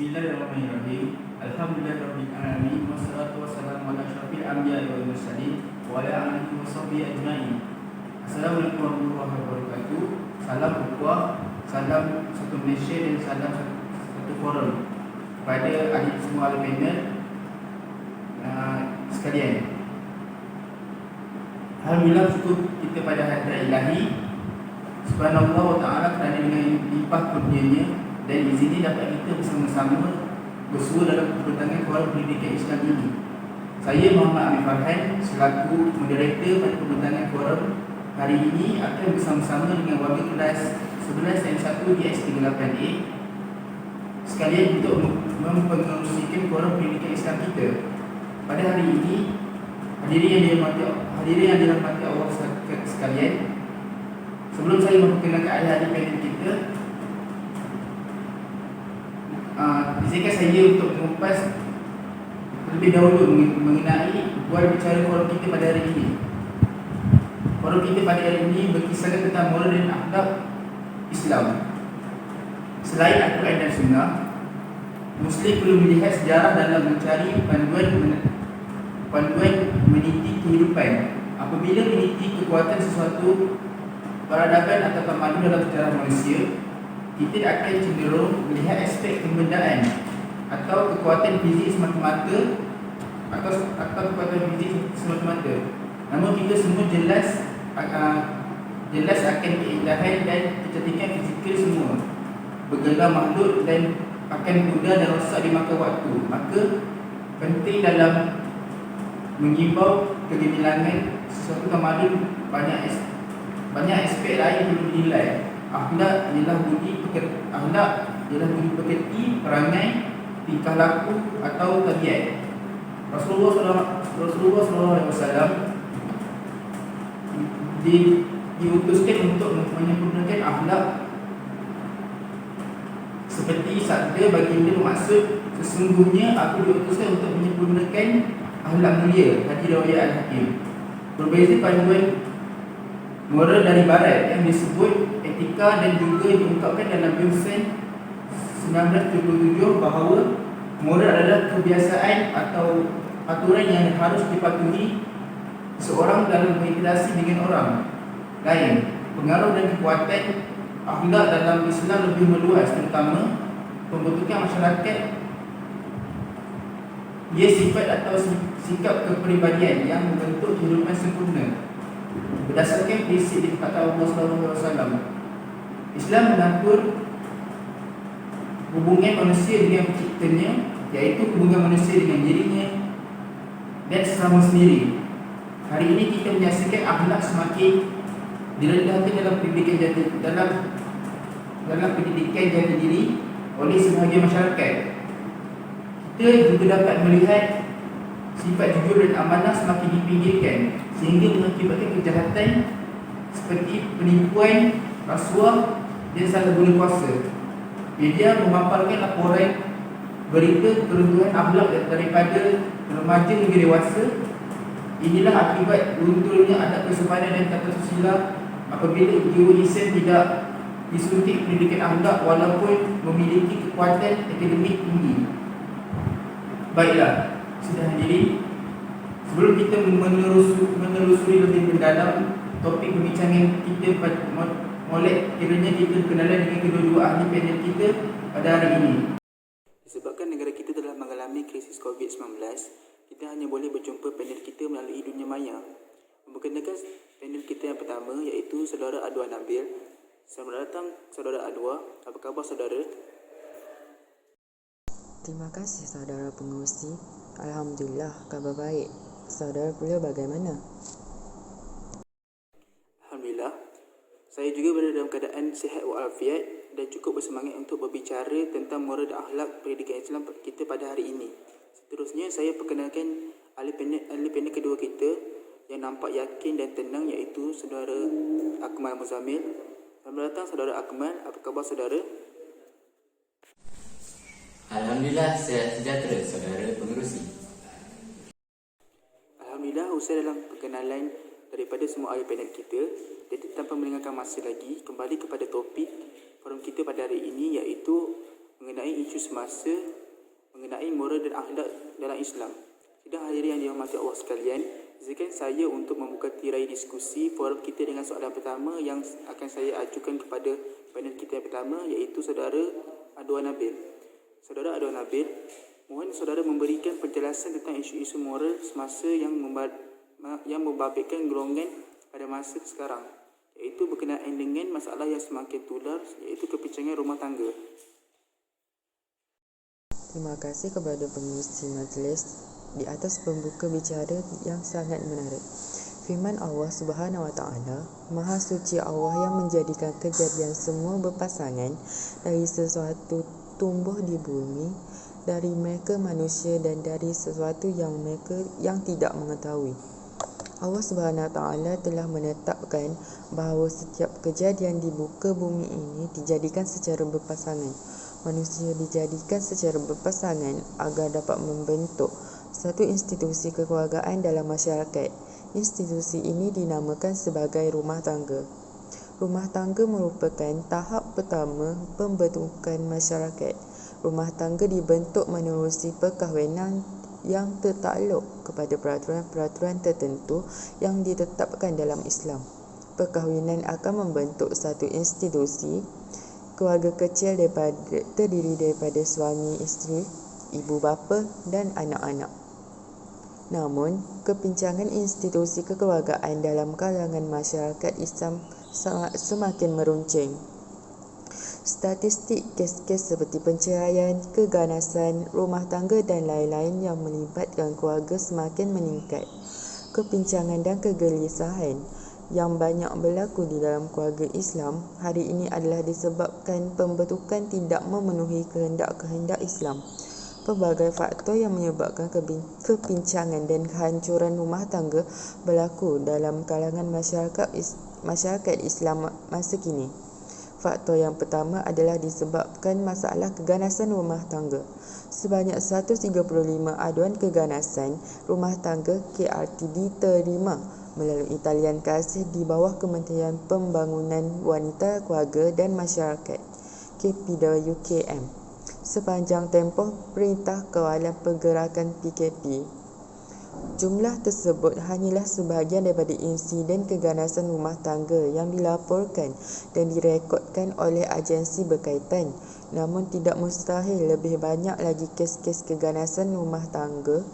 Bismillahirrahmanirrahim. Alhamdulillahirabbil alamin wassalatu wassalamu ala asyrafil anbiya'i wal mursalin wa ala alihi washabbihi ajmain. Assalamualaikum warahmatullahi wabarakatuh. Salam ukhuwah, salam satu Malaysia dan salam satu forum kepada adik semua ahli panel sekalian. Alhamdulillah, syukur kita pada hadirat ilahi Subhanallah wa ta'ala kerana dengan limpah kurnianya dan izin ini dapat kita bersama-sama bersua dalam pertentangan Forum Pendidikan Islam ini. Saya Muhammad Amir Farhan selaku moderator pada pertentangan forum hari ini akan bersama-sama dengan warga kelas 11 dan 1 di S38A sekalian untuk mempengerusikan Forum Pendidikan Islam kita. Pada hari ini, hadirin yang dirahmati Allah sekalian, sebelum saya memperkenalkan ahli-ahli panel kita, izinkan saya untuk mengupas terlebih dahulu mengenai buat bicara forum kita pada hari ini. Forum kita pada hari ini berkisahkan tentang moral dan akhlak Islam. Selain Al-Quran dan Sunnah, Muslim perlu melihat sejarah dalam mencari panduan meniti kehidupan. Apabila meniti kekuatan sesuatu peradaban atau kemajuan dalam sejarah manusia, kita akan cenderung melihat aspek kebendaan atau kekuatan fizik semata-mata atau kekuatan fizik semata-mata. Namun kita semua jelas akan keindahan dan kecantikan fizikal semua bergelar makhluk dan akan mudah dan rosak dimakan waktu. Maka penting dalam mengimbau kegemilangan sesuatu kemajuan banyak aspek lain perlu dinilai. Akhlak ialah budi pekerti, perangai, tingkah laku atau tabiat. Rasulullah SAW diutuskan untuk menyempurnakan akhlak seperti sabda baginda bermaksud, sesungguhnya aku diutuskan untuk menyempurnakan akhlak mulia. Hadis riwayat Al-Hakim. Berbeza panduan moral dari barat yang disebut etika dan juga diungkapkan dalam Wilson 1977 bahawa moral adalah kebiasaan atau aturan yang harus dipatuhi seorang dalam berinteraksi dengan orang lain. Pengaruh dan kekuatan akhlak dalam Islam lebih meluas, terutama pembentukan masyarakat. Ia sifat atau sikap kepribadian yang membentuk kehidupan sempurna berdasarkan prinsip dikatakan Allah SAW. Islam mengatur hubungan manusia dengan penciptanya, iaitu hubungan manusia dengan dirinya dan sesama sendiri. Hari ini kita menyaksikan akhlak semakin direndahkan dalam pendidikan jati diri oleh sebahagian masyarakat. Kita juga dapat melihat sifat jujur dan amanah semakin dipinggirkan sehingga mengakibatkan kejahatan seperti penipuan, rasuah dan salah guna kuasa. Media memaparkan laporan berita keruntuhan akhlak daripada remaja hingga dewasa. Inilah akibat lunturnya adab kesopanan dan tata susila apabila jiwa insan tidak disuntik pendidikan akhlak walaupun memiliki kekuatan akademik tinggi. Baiklah, sudah hadirin, sebelum kita menelusuri lebih mendalam topik perbincangan kita molek, kiranya kita berkenalan dengan kedua-dua ahli panel kita pada hari ini. Disebabkan negara kita telah mengalami krisis COVID-19, kita hanya boleh berjumpa panel kita melalui dunia maya. Memperkenalkan panel kita yang pertama, iaitu saudara Adwa Nabil. Selamat datang saudara Adwa. Apa khabar saudara? Terima kasih saudara pengerusi. Alhamdulillah, khabar baik. Saudara pula bagaimana? Alhamdulillah, saya juga berada dalam keadaan sihat walafiat dan cukup bersemangat untuk berbicara tentang moral dan akhlak pendidikan Islam kita pada hari ini. Seterusnya, saya perkenalkan ahli panel kedua kita yang nampak yakin dan tenang, iaitu saudara Akmal Muzamil. Selamat datang saudara Akmal. Apa khabar saudara? Alhamdulillah, sihat sejahtera saudara pengerusi. Alhamdulillah, usai dalam perkenalan daripada semua ahli panel kita, jadi tanpa melengahkan masa lagi, kembali kepada topik forum kita pada hari ini, iaitu mengenai isu semasa, mengenai moral dan akhlak dalam Islam. Sidang hadirin yang dirahmati Allah sekalian, izinkan saya untuk membuka tirai diskusi forum kita dengan soalan pertama yang akan saya ajukan kepada panel kita yang pertama, iaitu saudara Adwan Nabil. Saudara Adwan Nabil, mohon saudara memberikan penjelasan tentang isu-isu moral semasa yang membabitkan golongan pada masa sekarang, iaitu berkenaan dengan masalah yang semakin tular, iaitu kepincangan rumah tangga. Terima kasih kepada pengerusi majlis di atas pembuka bicara yang sangat menarik. Firman Allah Subhanahu Wa Taala, Maha Suci Allah yang menjadikan kejadian semua berpasangan dari sesuatu tumbuh di bumi, dari mereka manusia dan dari sesuatu yang mereka yang tidak mengetahui. Allah Subhanahu Wa Taala telah menetapkan bahawa setiap kejadian di muka bumi ini dijadikan secara berpasangan. Manusia dijadikan secara berpasangan agar dapat membentuk satu institusi kekeluargaan dalam masyarakat. Institusi ini dinamakan sebagai rumah tangga. Rumah tangga merupakan tahap pertama pembentukan masyarakat. Rumah tangga dibentuk menerusi perkahwinan yang tertakluk kepada peraturan-peraturan tertentu yang ditetapkan dalam Islam. Perkahwinan akan membentuk satu institusi keluarga kecil terdiri daripada suami isteri, ibu bapa dan anak-anak. Namun, kepincangan institusi kekeluargaan dalam kalangan masyarakat Islam semakin meruncing. Statistik kes-kes seperti perceraian, keganasan, rumah tangga dan lain-lain yang melibatkan keluarga semakin meningkat. Kepincangan dan kegelisahan yang banyak berlaku di dalam keluarga Islam hari ini adalah disebabkan pembentukan tidak memenuhi kehendak-kehendak Islam. Pelbagai faktor yang menyebabkan kepincangan dan kehancuran rumah tangga berlaku dalam kalangan masyarakat Islam masa kini. Faktor yang pertama adalah disebabkan masalah keganasan rumah tangga. Sebanyak 135 aduan keganasan rumah tangga KRT diterima melalui talian kasih di bawah Kementerian Pembangunan Wanita, Keluarga dan Masyarakat KPWKM sepanjang tempoh Perintah Kawalan Pergerakan PKP. Jumlah tersebut hanyalah sebahagian daripada insiden keganasan rumah tangga yang dilaporkan dan direkodkan oleh agensi berkaitan. Namun tidak mustahil lebih banyak lagi kes-kes keganasan rumah tangga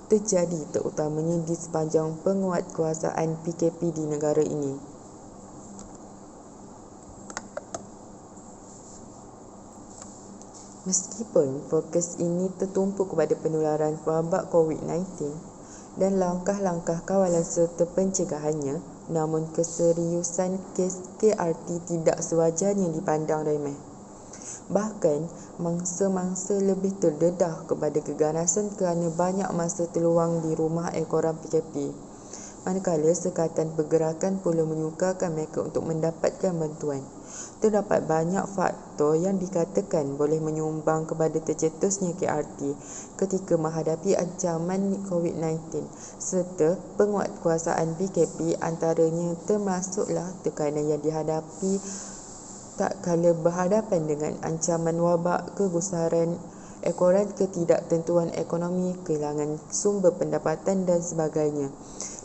terjadi terutamanya di sepanjang penguatkuasaan PKP di negara ini. Meskipun fokus ini tertumpu kepada penularan wabak COVID-19 dan langkah-langkah kawalan serta pencegahannya, namun keseriusan kes KRT tidak sewajarnya dipandang remeh. Bahkan, mangsa-mangsa lebih terdedah kepada keganasan kerana banyak masa terluang di rumah ekoran PKP. Manakala Sekatan Pergerakan pula menyukarkan mereka untuk mendapatkan bantuan. Terdapat banyak faktor yang dikatakan boleh menyumbang kepada tercetusnya KRT ketika menghadapi ancaman COVID-19 serta penguatkuasaan PKP, antaranya termasuklah tekanan yang dihadapi tak kala berhadapan dengan ancaman wabak, kegusaran ekoran, ketidaktentuan ekonomi, kehilangan sumber pendapatan dan sebagainya.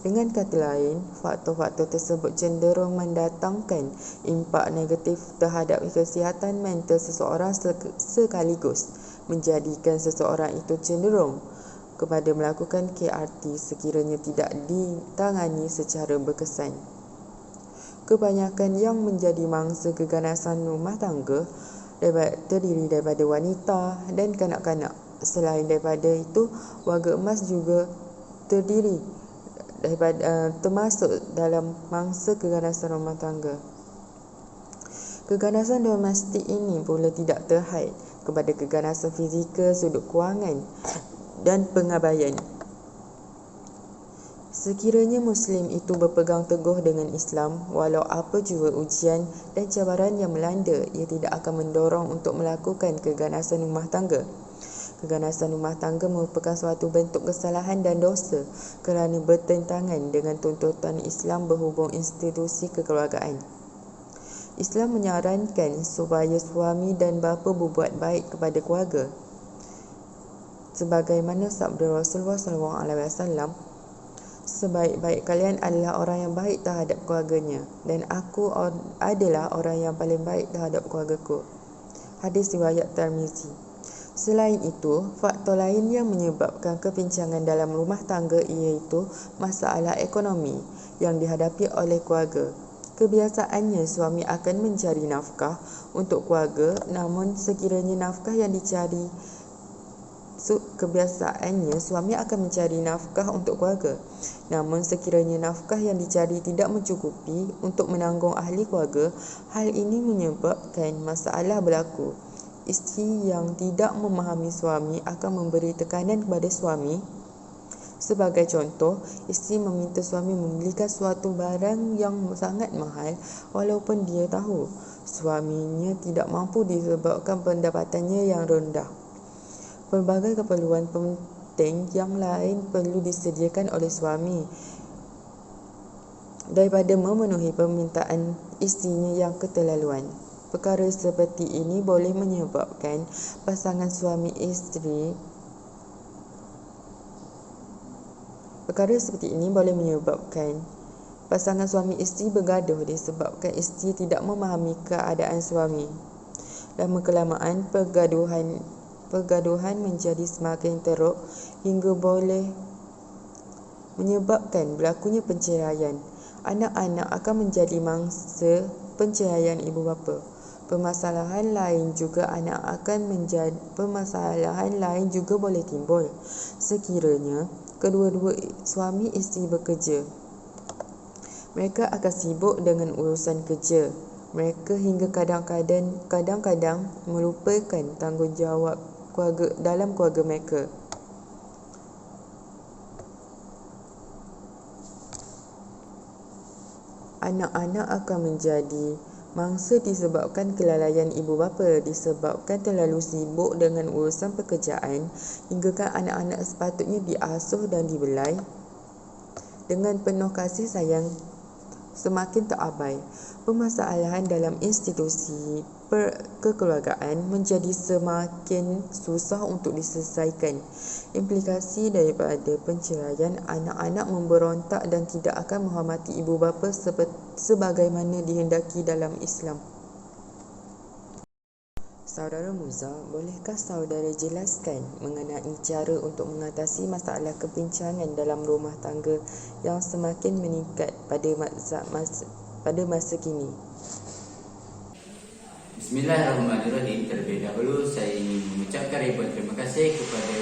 Dengan kata lain, faktor-faktor tersebut cenderung mendatangkan impak negatif terhadap kesihatan mental seseorang sekaligus menjadikan seseorang itu cenderung kepada melakukan KRT sekiranya tidak ditangani secara berkesan. Kebanyakan yang menjadi mangsa keganasan rumah tangga terdiri daripada wanita dan kanak-kanak. Selain daripada itu, warga emas juga termasuk dalam mangsa keganasan rumah tangga. Keganasan domestik ini pula tidak terhad kepada keganasan fizikal, sudut kewangan dan pengabaian. Sekiranya Muslim itu berpegang teguh dengan Islam, walau apa jua ujian dan cabaran yang melanda, ia tidak akan mendorong untuk melakukan keganasan rumah tangga. Keganasan rumah tangga merupakan suatu bentuk kesalahan dan dosa kerana bertentangan dengan tuntutan Islam berhubung institusi kekeluargaan. Islam menyarankan supaya suami dan bapa berbuat baik kepada keluarga. Sebagaimana sabda Rasulullah SAW, sebaik-baik kalian adalah orang yang baik terhadap keluarganya, dan aku adalah orang yang paling baik terhadap keluargaku. Hadis riwayat Tirmizi. Selain itu, faktor lain yang menyebabkan kepincangan dalam rumah tangga iaitu masalah ekonomi yang dihadapi oleh keluarga. Kebiasaannya suami akan mencari nafkah untuk keluarga, namun sekiranya nafkah yang dicari tidak mencukupi untuk menanggung ahli keluarga, hal ini menyebabkan masalah berlaku. Isteri yang tidak memahami suami akan memberi tekanan kepada suami. Sebagai contoh, isteri meminta suami membelikan suatu barang yang sangat mahal walaupun dia tahu suaminya tidak mampu disebabkan pendapatannya yang rendah. Pelbagai keperluan penting yang lain perlu disediakan oleh suami daripada memenuhi permintaan isterinya yang keterlaluan. Perkara seperti ini boleh menyebabkan pasangan suami isteri bergaduh disebabkan isteri tidak memahami keadaan suami. Lama kelamaan pergaduhan menjadi semakin teruk hingga boleh menyebabkan berlakunya perceraian. Anak-anak akan menjadi mangsa perceraian ibu bapa. Permasalahan lain juga boleh timbul sekiranya kedua-dua suami isteri bekerja. Mereka akan sibuk dengan urusan kerja mereka hingga kadang-kadang melupakan tanggungjawab dalam keluarga mereka. Anak-anak akan menjadi mangsa disebabkan kelalaian ibu bapa, disebabkan terlalu sibuk dengan urusan pekerjaan hinggakan anak-anak sepatutnya diasuh dan dibelai dengan penuh kasih sayang semakin terabai. Permasalahan dalam institusi kekeluargaan menjadi semakin susah untuk diselesaikan. Implikasi daripada perceraian, anak-anak memberontak dan tidak akan menghormati ibu bapa sebagaimana dihendaki dalam Islam. Saudara Muza, bolehkah saudara jelaskan mengenai cara untuk mengatasi masalah kepincangan dalam rumah tangga yang semakin meningkat pada masa kini? Bismillahirrahmanirrahim. Terlebih dahulu saya ingin mengucapkan ribuan terima kasih kepada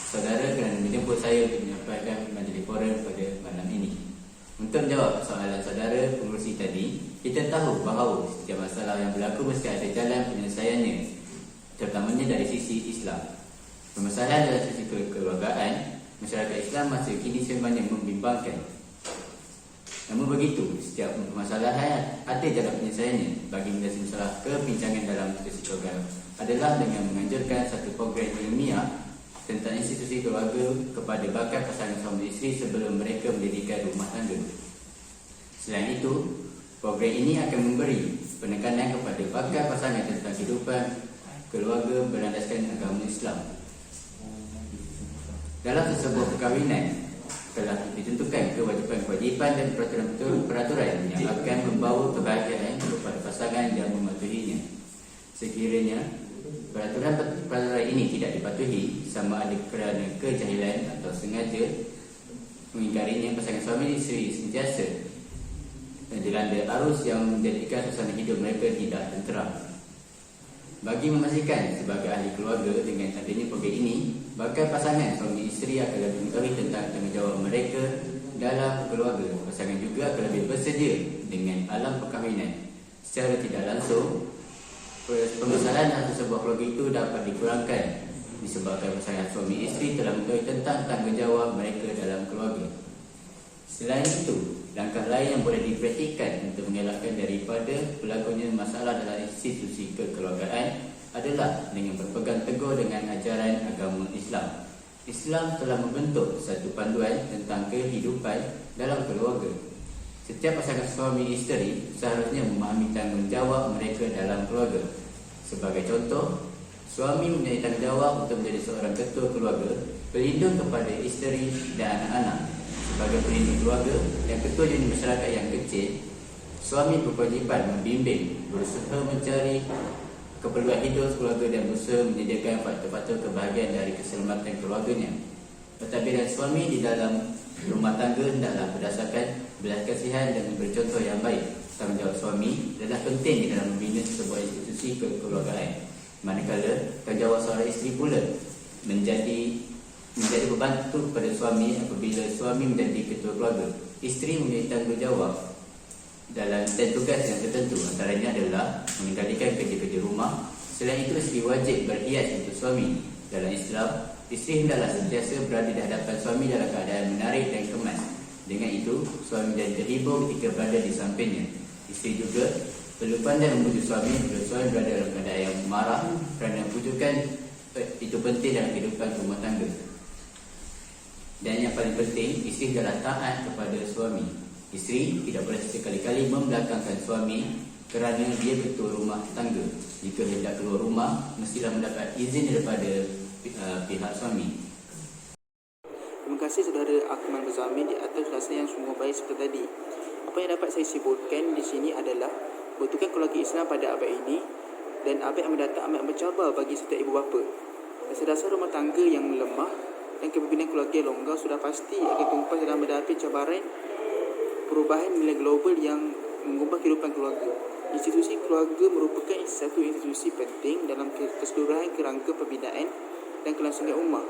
saudara kerana menjemput saya untuk menyampaikan majlis forum pada malam ini. Untuk menjawab soalan saudara pengerusi tadi, kita tahu bahawa setiap masalah yang berlaku mesti ada jalan penyelesaiannya, terutamanya dari sisi Islam. Permasalahan dalam sisi kekeluargaan, masyarakat Islam masa kini sebenarnya membimbangkan. Namun begitu, setiap permasalahan ada jalan penyelesaiannya. Bagi menyelesaikan masalah kepincangan dalam institusi keluarga adalah dengan menganjurkan satu program ilmiah tentang institusi keluarga kepada bakal pasangan suami isteri sebelum mereka mendirikan rumah tangga. Selain itu, program ini akan memberi penekanan kepada bakal pasangan tentang kehidupan keluarga berlandaskan agama Islam. Dalam sebuah perkahwinan telah ditentukan kewajipan-kewajipan dan peraturan yang akan membawa kebahagiaan kepada pasangan yang mematuhinya. Sekiranya peraturan ini tidak dipatuhi, sama ada kerana kejahilan atau sengaja mengingkarinya, pasangan suami isteri sentiasa dilanda arus yang menjadikan suasana hidup mereka tidak tenteram. Bagi memastikan sebagai ahli keluarga dengan adanya program ini, bakal pasangan suami isteri akan lebih mengetahui tentang tanggungjawab mereka dalam keluarga. Pasangan juga akan lebih bersedia dengan alam perkahwinan. Secara tidak langsung, permasalahan dalam sebuah keluarga itu dapat dikurangkan disebabkan pasangan suami isteri telah mengetahui tentang tanggungjawab mereka dalam keluarga. Selain itu, langkah lain yang boleh dipraktikkan untuk mengelakkan daripada berlakunya masalah dalam institusi kekeluargaan adalah dengan berpegang teguh dengan ajaran agama Islam. Islam telah membentuk satu panduan tentang kehidupan dalam keluarga. Setiap pasangan suami isteri seharusnya memahami tanggungjawab mereka dalam keluarga. Sebagai contoh, suami mempunyai tanggungjawab untuk menjadi seorang ketua keluarga, pelindung kepada isteri dan anak-anak. Sebagai pelindung keluarga dan ketua unit masyarakat yang kecil, suami berkewajipan membimbing, berusaha mencari keperluan hidup keluarga dan berusaha menyediakan faktor-faktor kebahagiaan dari keselamatan keluarganya. Pentadbiran suami di dalam rumah tangga hendaklah berdasarkan belas kasihan dan memberi contoh yang baik. Tanggungjawab suami adalah penting di dalam membina sebuah institusi kekeluargaan. Manakala tanggungjawab seorang isteri pula menjadi pembantu kepada suami apabila suami menjadi ketua keluarga. Isteri mempunyai tanggungjawab dan tugas yang tertentu, antaranya adalah mengendalikan kerja-kerja rumah. Selain itu, isteri wajib berhias untuk suami. Dalam Islam, isteri hendaklah sentiasa berada di hadapan suami dalam keadaan menarik dan kemas. Dengan itu, suami menjadi terhibur ketika berada di sampingnya. Isteri juga perlu pandai membujuk suami bila suami berada dalam keadaan yang marah, kerana membujukan itu penting dalam kehidupan rumah tangga. Dan yang paling penting, isteri adalah taat kepada suami. Isteri tidak boleh sekali-kali membelakangkan suami kerana dia ketua rumah tangga. Jika hendak keluar rumah, mestilah mendapat izin daripada pihak suami. Terima kasih saudara Akmal Berzamin di atas ulasan yang sungguh baik seperti tadi. Apa yang dapat saya simpulkan di sini adalah bentukan keluarga Islam pada abad ini dan abad yang mendatang amat mencabar bagi setiap ibu bapa. Dasar-dasar rumah tangga yang melemah dan kepimpinan keluarga yang longgar sudah pasti akan tumpas dalam menghadapi cabaran perubahan nilai global yang mengubah kehidupan keluarga. Institusi keluarga merupakan satu institusi penting dalam keseluruhan kerangka pembinaan dan kelangsungan ummah.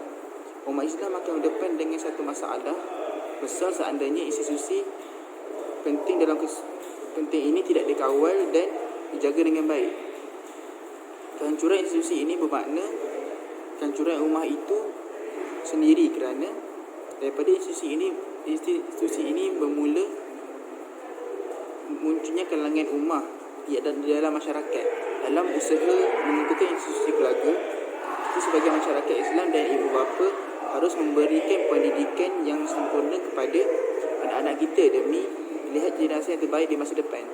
Umat Islam akan berdepan dengan satu masalah besar seandainya institusi penting ini tidak dikawal dan dijaga dengan baik. Kehancuran institusi ini bermakna kehancuran ummah itu sendiri, kerana daripada institusi ini bermula munculnya kalangan ummah di dalam masyarakat. Dalam usaha menentukan institusi keluarga, kita sebagai masyarakat Islam dan ibu bapa harus memberikan pendidikan yang sempurna kepada anak-anak kita demi melihat generasi yang terbaik di masa depan.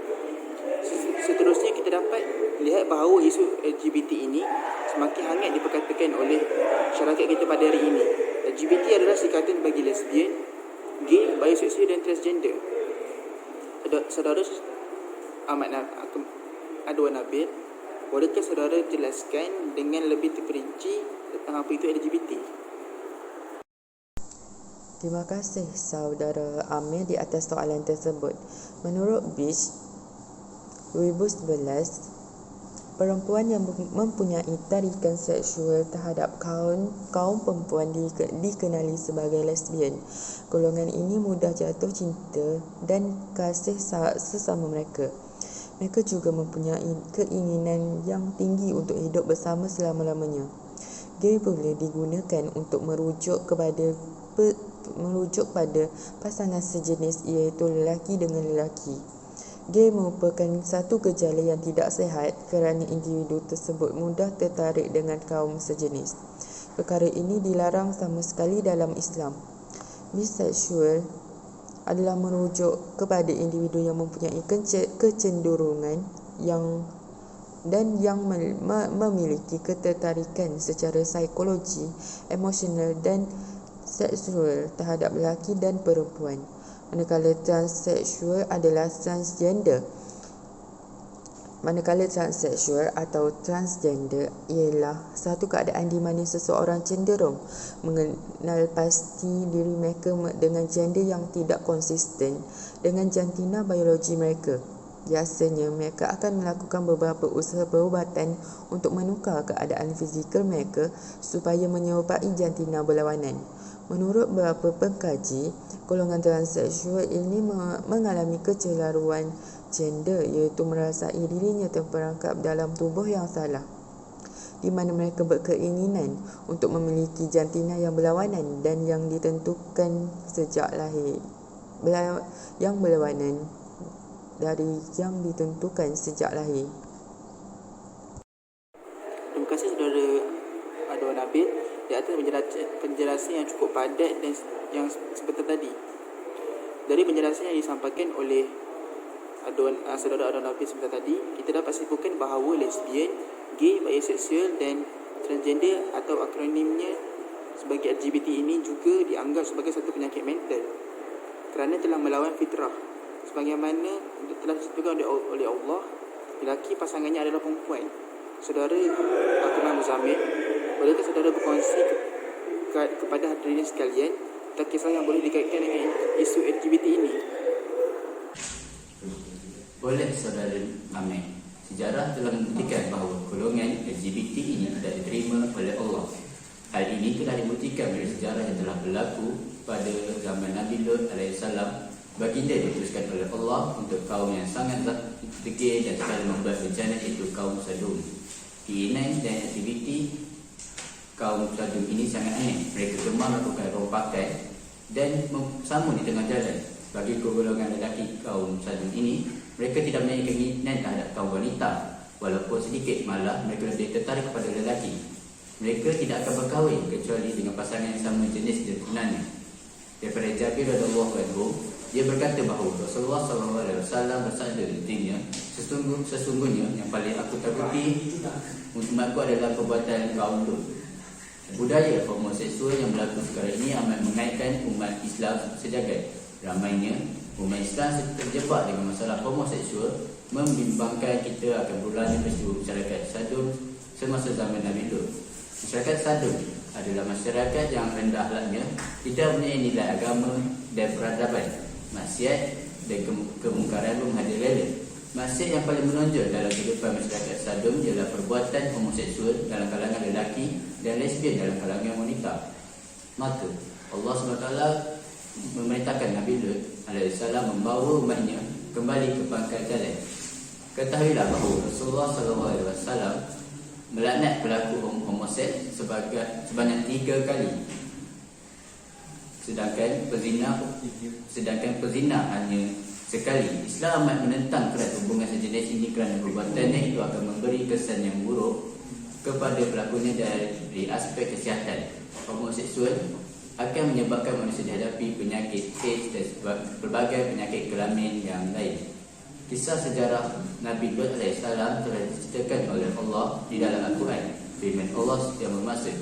Seterusnya kita dapat lihat bahawa isu LGBT ini semakin hangat diperkatakan oleh masyarakat kita pada hari ini. LGBT adalah singkatan bagi lesbian, gay, biseksual dan transgender. Saudara Ahmad Adwan Nabil, bolehkah saudara jelaskan dengan lebih terperinci tentang apa itu LGBT? Terima kasih saudara Amir di atas soalan tersebut. Menurut Beach 2011, perempuan yang mempunyai tarikan seksual terhadap kaum perempuan dikenali sebagai lesbian. Golongan ini mudah jatuh cinta dan kasih sesama mereka. Mereka juga mempunyai keinginan yang tinggi untuk hidup bersama selama-lamanya. Gay boleh digunakan untuk merujuk pada pasangan sejenis, iaitu lelaki dengan lelaki. Gay merupakan satu gejala yang tidak sihat kerana individu tersebut mudah tertarik dengan kaum sejenis. Perkara ini dilarang sama sekali dalam Islam. Biseksual adalah merujuk kepada individu yang mempunyai kecenderungan yang memiliki ketertarikan secara psikologi, emosional dan seksual terhadap lelaki dan perempuan. Manakala transseksual atau transgender ialah satu keadaan di mana seseorang cenderung mengenal pasti diri mereka dengan gender yang tidak konsisten dengan jantina biologi mereka. Biasanya mereka akan melakukan beberapa usaha perubatan untuk menukar keadaan fizikal mereka supaya menyerupai jantina berlawanan. Menurut beberapa pengkaji, golongan transseksual ini mengalami kecelaruan gender, iaitu merasai dirinya terperangkap dalam tubuh yang salah, di mana mereka berkeinginan untuk memiliki jantina yang berlawanan dan yang ditentukan sejak lahir, yang berlawanan dari yang ditentukan sejak lahir. Terima kasih saudara Adwan Nabil di atas penjelasan yang cukup padat dan yang seperti tadi. Dari penjelasan yang disampaikan oleh saudara Adon Hafiz sebentar tadi, kita dapat simpulkan bahawa lesbian, gay, bisexual dan transgender atau akronimnya sebagai LGBT ini juga dianggap sebagai satu penyakit mental kerana telah melawan fitrah. Sebagaimana telah disebutkan oleh Allah, lelaki pasangannya adalah perempuan. Saudara Abdullah Muzammil, bolehkah saudara berkongsi kepada hadirin sekalian tentang kisah yang boleh dikaitkan dengan isu LGBT ini? Boleh saudara Amir. Sejarah telah membuktikan bahawa golongan LGBT ini tidak diterima oleh Allah. Hal ini telah dibuktikan dari sejarah yang telah berlaku pada zaman Nabi Lut AS. Baginda diutuskan oleh Allah untuk kaum yang sangat degil dan sekali membuat bencana, iaitu kaum Sadum. Keinginan dan aktiviti kaum Sadum ini sangat aneh. Mereka gemar melakukan rompakan dan sama di tengah jalan. Bagi golongan lelaki kaum Sadum ini, mereka tidak mempunyai keinginan terhadap kaum wanita. Walaupun sedikit, malah mereka lebih tertarik kepada lelaki. Mereka tidak akan berkahwin kecuali dengan pasangan yang sama jenis dan tunannya. Daripada Jabir radhiyallahu anhu, dia berkata bahawa Rasulullah SAW bersabda intinya, sesungguhnya yang paling aku takuti umatku adalah perbuatan kaum Lut. Budaya homoseksual yang berlaku sekarang ini amat mengaitkan umat Islam sejagat. Ramainya umat Islam terjebak dengan masalah homoseksual membimbangkan kita akan berulangnya peristiwa masyarakat Sadum semasa zaman Nabi Lut. Masyarakat Sadum adalah masyarakat yang rendah akhlaknya, tidak mempunyai nilai agama dan peradaban. Maksiat dan kemungkaran pun merajalela. Maksiat yang paling menonjol dalam kehidupan masyarakat Sadum ialah perbuatan homoseksual dalam kalangan lelaki dan lesbian dalam kalangan wanita. Maka Allah SWT memerintahkan Nabi Lut AS membawa umatnya kembali ke pangkal jalan. Ketahuilah bahawa Rasulullah SAW melaknat pelaku homoseks sebanyak 3 kali. Sedangkan pezina hanya sekali. Islam amat menentang keras hubungan sejenis ini kerana perbuatannya itu akan memberi kesan yang buruk kepada pelakunya dari aspek kesihatan. Homoseksual akan menyebabkan manusia dihadapi penyakit AIDS dan berbagai penyakit kelamin yang lain. Kisah sejarah Nabi Lut AS telah diceritakan oleh Allah di dalam Al-Quran. Firman Allah yang bermaksud,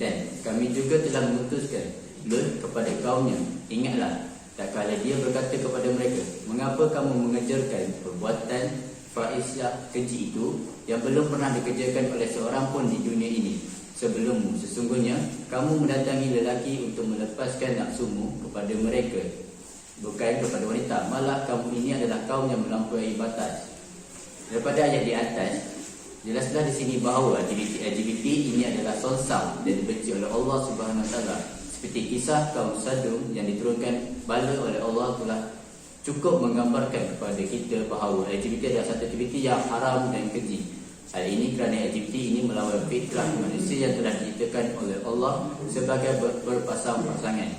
dan kami juga telah mengutuskan Lut kepada kaumnya. Ingatlah, tak kala dia berkata kepada mereka, mengapa kamu mengejarkan perbuatan fahisyah keji itu yang belum pernah dikerjakan oleh seorang pun di dunia ini sebelummu? Sesungguhnya kamu mendatangi lelaki untuk melepaskan nafsumu kepada mereka, bukan kepada wanita. Malah kamu ini adalah kaum yang melampaui batas. Daripada ayat di atas, jelaslah di sini bahawa LGBT ini adalah sonsang dan dibenci oleh Allah Subhanahu Wa Taala. Seperti kisah kaum Sadum yang diturunkan bala oleh Allah telah cukup menggambarkan kepada kita bahawa LGBT adalah satu aktiviti yang haram dan keji. Hal ini kerana LGBT ini melawan fitrah manusia yang telah diciptakan oleh Allah sebagai berpasang-pasangan.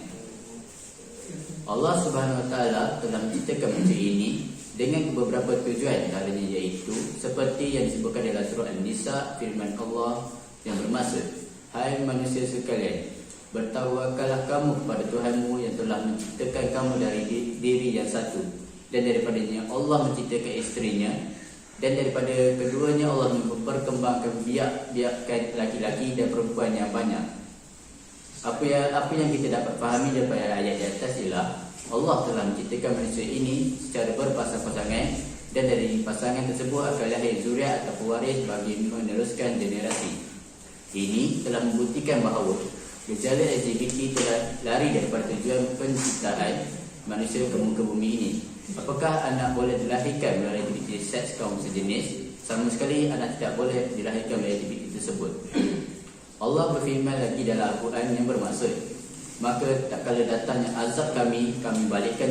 Allah Subhanahu Wa Taala telah menciptakan manusia ini dengan beberapa tujuan, antaranya iaitu seperti yang disebutkan dalam surah An-Nisa, firman Allah yang bermaksud, hai manusia sekalian, bertawakallah kamu kepada Tuhanmu yang telah menciptakan kamu dari diri yang satu, dan daripadanya Allah menciptakan isterinya, dan daripada keduanya Allah memperkembangkan biak-biakkan laki-laki dan perempuan yang banyak. Apa yang kita dapat fahami daripada ayat di atas ialah Allah telah menciptakan manusia ini secara berpasang-pasangan, dan dari pasangan tersebut akan lahir zuriat atau pewaris bagi meneruskan generasi. Ini telah membuktikan bahawa gejala LGBT telah lari daripada tujuan penciptaan manusia ke muka bumi ini. Apakah anak boleh dilahirkan melalui aktiviti seks kaum sejenis? Sama sekali anak tidak boleh dilahirkan melalui aktiviti tersebut. Allah berfirman lagi dalam Al-Quran yang bermaksud, maka tak kala datangnya azab kami balikkan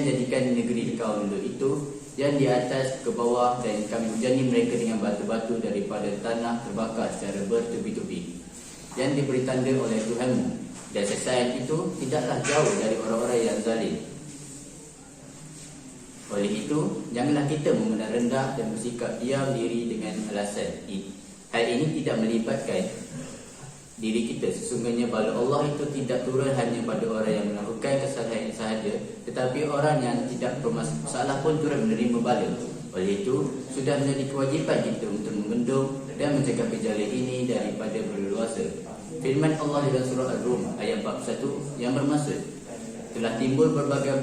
jadikan negeri kaum Lut itu yang di atas ke bawah, dan kami hujani mereka dengan batu-batu daripada tanah terbakar secara bertubi-tubi yang diberi tanda oleh Tuhanmu, dan sesayang itu tidaklah jauh dari orang-orang yang zalim. Oleh itu, janganlah kita memandang rendah dan bersikap diam diri dengan alasan ini. Hal ini tidak melibatkan diri kita. Sesungguhnya bala Allah itu tidak turun hanya pada orang yang melakukan kesalahan sahaja, tetapi orang yang tidak bermasalah pun turut menerima bala. Oleh itu, sudah menjadi kewajipan kita untuk membendung dan menjaga gejala ini daripada berleluasa. Firman Allah dalam surah Ar-Rum ayat 41 yang bermaksud, telah timbul berbagai